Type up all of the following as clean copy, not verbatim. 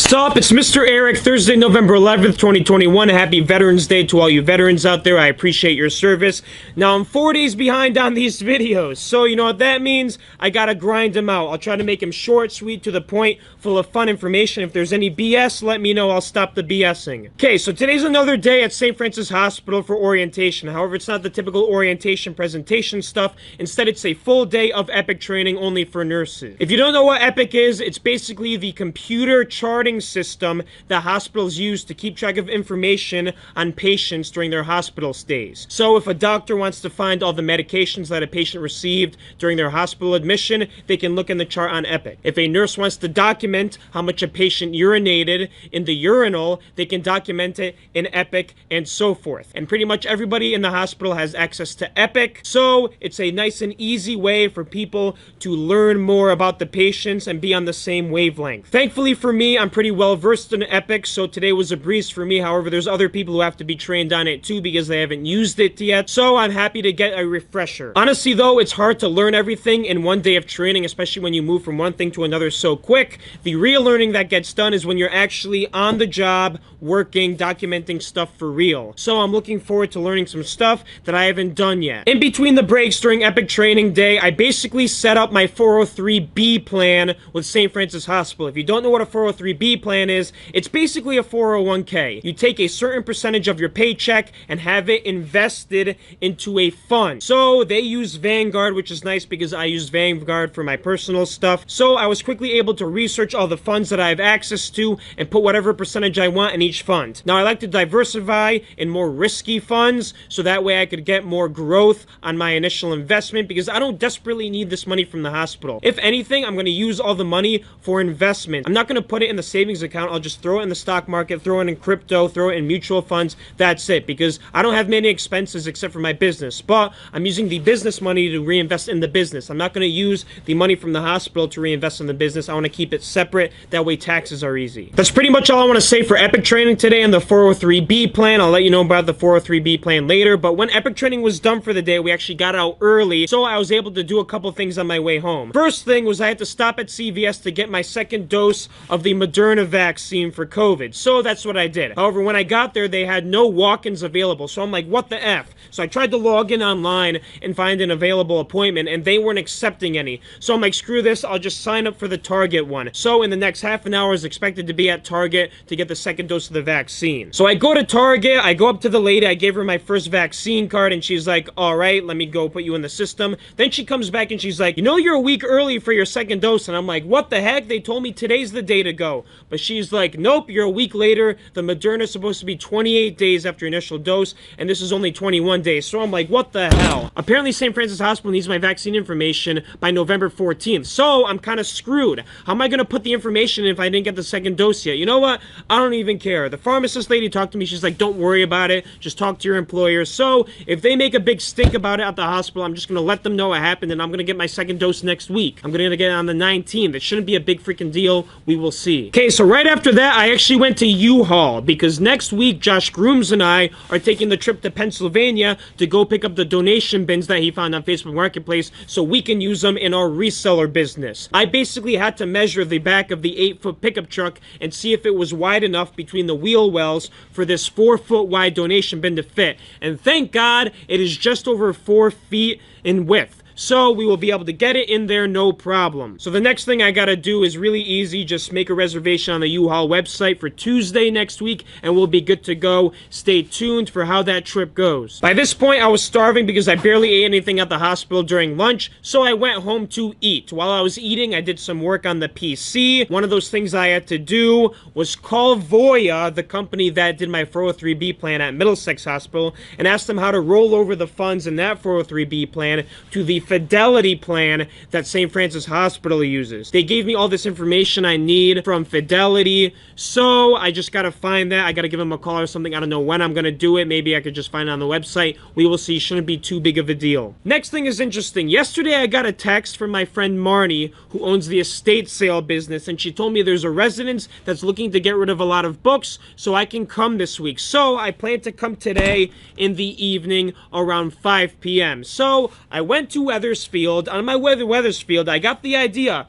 What's up? It's Mr. Eric, Thursday, November 11th, 2021. Happy Veterans Day to all you veterans out there. I appreciate your service. Now, I'm 4 days behind on these videos, so you know what that means? I gotta grind them out. I'll try to make them short, sweet, to the point, full of fun information. If there's any BS, let me know. I'll stop the BSing. Okay, so today's another day at St. Francis Hospital for orientation. However, it's not the typical orientation presentation stuff. Instead, it's a full day of EPIC training only for nurses. If you don't know what EPIC is, it's basically the computer charting system that hospitals use to keep track of information on patients during their hospital stays. So if a doctor wants to find all the medications that a patient received during their hospital admission, they can look in the chart on EPIC. If a nurse wants to document how much a patient urinated in the urinal, they can document it in EPIC and so forth. And pretty much everybody in the hospital has access to EPIC, so it's a nice and easy way for people to learn more about the patients and be on the same wavelength. Thankfully for me, I'm pretty well versed in EPIC, so today was a breeze for me. However, there's other people who have to be trained on it too because they haven't used it yet, so I'm happy to get a refresher. Honestly though, it's hard to learn everything in one day of training, especially when you move from one thing to another so quick. The real learning that gets done is when you're actually on the job, working, documenting stuff for real. So I'm looking forward to learning some stuff that I haven't done yet. In between the breaks during EPIC training day, I basically set up my 403B plan with St. Francis Hospital. If you don't know what a 403B plan is, it's basically a 401k. You take a certain percentage of your paycheck and have it invested into a fund. So they use Vanguard, which is nice because I use Vanguard for my personal stuff. So I was quickly able to research all the funds that I have access to and put whatever percentage I want in each fund. Now I like to diversify in more risky funds so that way I could get more growth on my initial investment because I don't desperately need this money from the hospital. If anything, I'm going to use all the money for investment. I'm not going to put it in the savings account. I'll just throw it in the stock market, throw it in crypto, throw it in mutual funds. That's it, because I don't have many expenses except for my business, but I'm using the business money to reinvest in the business. I'm not going to use the money from the hospital to reinvest in the business. I want to keep it separate. That way taxes are easy. That's pretty much all I want to say for EPIC training today and the 403B plan. I'll let you know about the 403B plan later, but when EPIC training was done for the day, we actually got out early, so I was able to do a couple things on my way home. First thing was I had to stop at CVS to get my second dose of the Moderna vaccine for COVID, so that's what I did. However, when I got there, they had no walk-ins available, so I'm like, what the F? So I tried to log in online and find an available appointment, and they weren't accepting any. So I'm like, screw this, I'll just sign up for the Target one. So in the next half an hour, I was expected to be at Target to get the second dose of the vaccine. So I go to Target, I go up to the lady, I gave her my first vaccine card, and she's like, all right, let me go put you in the system. Then she comes back and she's like, you know you're a week early for your second dose, and I'm like, what the heck? They told me today's the day to go. But she's like, nope, you're a week later. The Moderna is supposed to be 28 days after initial dose, and this is only 21 days. So I'm like, what the hell? Apparently, St. Francis Hospital needs my vaccine information by November 14th. So I'm kind of screwed. How am I going to put the information in if I didn't get the second dose yet? You know what? I don't even care. The pharmacist lady talked to me. She's like, don't worry about it. Just talk to your employer. So if they make a big stink about it at the hospital, I'm just going to let them know what happened, and I'm going to get my second dose next week. I'm going to get it on the 19th. It shouldn't be a big freaking deal. We will see. Okay, so right after that, I actually went to U-Haul because next week, Josh Grooms and I are taking the trip to Pennsylvania to go pick up the donation bins that he found on Facebook Marketplace so we can use them in our reseller business. I basically had to measure the back of the 8-foot pickup truck and see if it was wide enough between the wheel wells for this 4-foot wide donation bin to fit. And thank God, it is just over 4 feet in width. So we will be able to get it in there no problem. So the next thing I gotta do is really easy. Just make a reservation on the U-Haul website for Tuesday next week and we'll be good to go. Stay tuned for how that trip goes. By this point, I was starving because I barely ate anything at the hospital during lunch, so I went home to eat. While I was eating, I did some work on the PC. One of those things I had to do was call Voya, the company that did my 403B plan at Middlesex Hospital, and ask them how to roll over the funds in that 403B plan to the Fidelity plan that St. Francis Hospital uses. They gave me all this information I need from Fidelity, so I just gotta find that. I gotta give them a call or something. I don't know when I'm gonna do it. Maybe I could just find it on the website. We will see. Shouldn't be too big of a deal. Next thing is interesting. Yesterday I got a text from my friend Marnie, who owns the estate sale business, and she told me there's a residence that's looking to get rid of a lot of books, so I can come this week. So I plan to come today in the evening around 5 p.m. So I went to Weathersfield. On my Weathersfield, I got the idea,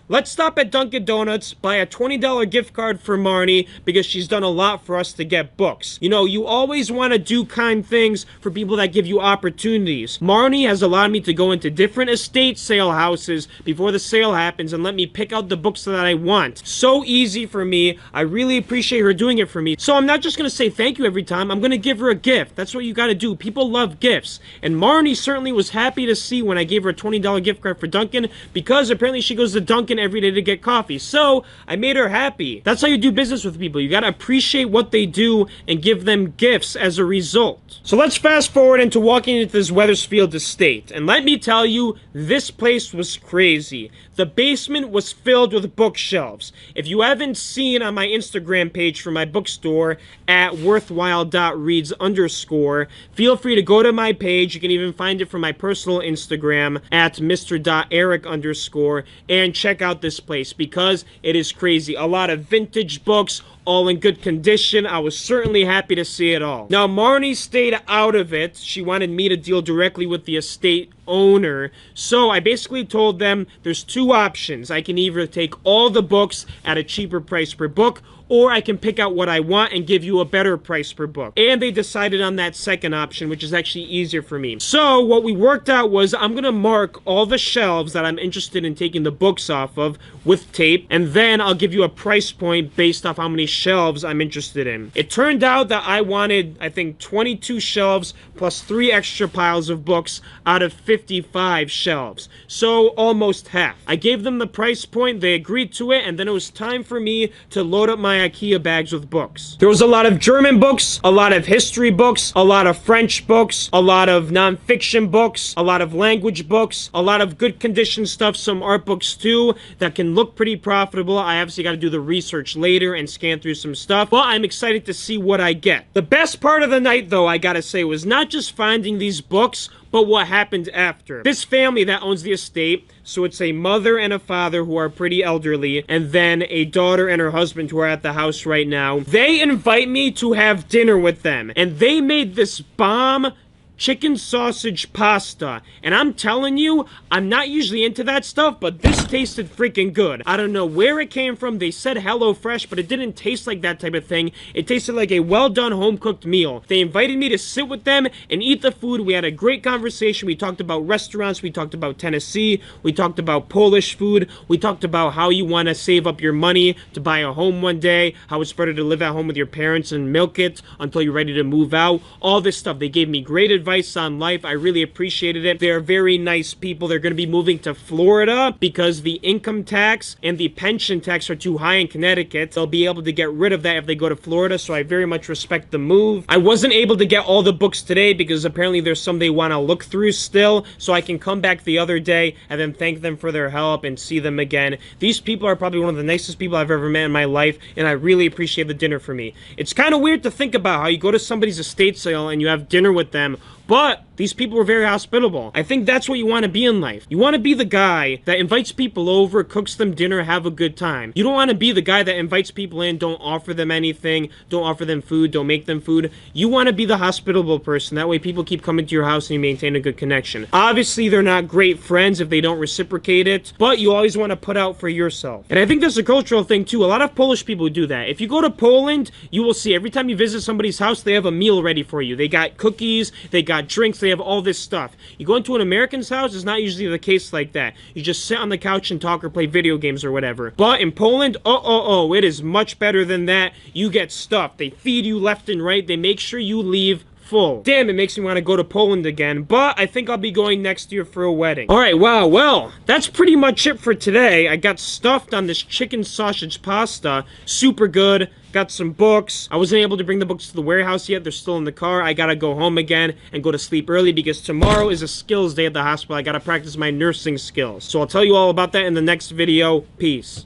let's stop at Dunkin' Donuts, buy a $20 gift card for Marnie, because she's done a lot for us to get books. You know, you always want to do kind things for people that give you opportunities. Marnie has allowed me to go into different estate sale houses before the sale happens and let me pick out the books that I want. So easy for me. I really appreciate her doing it for me. So I'm not just going to say thank you every time. I'm going to give her a gift. That's what you got to do. People love gifts. And Marnie certainly was happy to see when I gave her a $20 gift card for Dunkin', because apparently she goes to Dunkin' every day to get coffee. So I made her happy. That's how you do business with people. You got to appreciate what they do and give them gifts as a result. So let's fast forward into walking into this Wethersfield estate. And let me tell you, this place was crazy. The basement was filled with bookshelves. If you haven't seen on my Instagram page for my bookstore at worthwhile.reads_, feel free to go to my page. You can even find it from my personal Instagram at mr.eric_, and check out this place because it is crazy. A lot of vintage books, all in good condition. I was certainly happy to see it all. Now, Marnie stayed out of it. She wanted me to deal directly with the estate owner. So I basically told them there's two options. I can either take all the books at a cheaper price per book, or I can pick out what I want and give you a better price per book. And they decided on that second option, which is actually easier for me. So what we worked out was I'm gonna mark all the shelves that I'm interested in taking the books off of with tape, and then I'll give you a price point based off how many shelves I'm interested in. It turned out that I wanted, I think, 22 shelves plus 3 extra piles of books out of 55 shelves. So almost half. I gave them the price point, they agreed to it, and then it was time for me to load up my IKEA bags with books. There was a lot of German books, a lot of history books, a lot of French books, a lot of non-fiction books, a lot of language books, a lot of good condition stuff, some art books too, that can look pretty profitable. I obviously got to do the research later and scan through some stuff, but I'm excited to see what I get. The best part of the night, though, I gotta say, was not just finding these books, but what happened after. This family that owns the estate, so it's a mother and a father who are pretty elderly, and then a daughter and her husband who are at the house right now. They invite me to have dinner with them, and they made this bomb chicken sausage pasta. And I'm telling you, I'm not usually into that stuff, but this tasted freaking good. I don't know where it came from. They said HelloFresh, but it didn't taste like that type of thing. It tasted like a well-done home-cooked meal. They invited me to sit with them and eat the food. We had a great conversation. We talked about restaurants. We talked about Tennessee. We talked about Polish food. We talked about how you want to save up your money to buy a home one day, how it's better to live at home with your parents and milk it until you're ready to move out. All this stuff. They gave me great advice on life. I really appreciated it. They're very nice people. They're going to be moving to Florida because the income tax and the pension tax are too high in Connecticut. They'll be able to get rid of that if they go to Florida, so I very much respect the move. I wasn't able to get all the books today because apparently there's some they want to look through still, so I can come back the other day and then thank them for their help and see them again. These people are probably one of the nicest people I've ever met in my life, and I really appreciate the dinner for me. It's kind of weird to think about how you go to somebody's estate sale and you have dinner with them, but these people were very hospitable. I think that's what you want to be in life. You want to be the guy that invites people over, cooks them dinner, have a good time. You don't want to be the guy that invites people in, don't offer them anything, don't offer them food, don't make them food. You want to be the hospitable person. That way people keep coming to your house and you maintain a good connection. Obviously, they're not great friends if they don't reciprocate it, but you always want to put out for yourself. And I think that's a cultural thing too. A lot of Polish people do that. If you go to Poland, you will see every time you visit somebody's house, they have a meal ready for you. They got cookies, they got drinks, they have all this stuff. You go into an American's house, it's not usually the case like that. You just sit on the couch and talk or play video games or whatever. But in Poland, it is much better than that. You get stuff. They feed you left and right. They make sure you leave full. Damn, it makes me want to go to Poland again, but I think I'll be going next year for a wedding. Alright, wow, well, that's pretty much it for today. I got stuffed on this chicken sausage pasta. Super good. Got some books. I wasn't able to bring the books to the warehouse yet. They're still in the car. I gotta go home again and go to sleep early because tomorrow is a skills day at the hospital. I gotta practice my nursing skills. So I'll tell you all about that in the next video. Peace.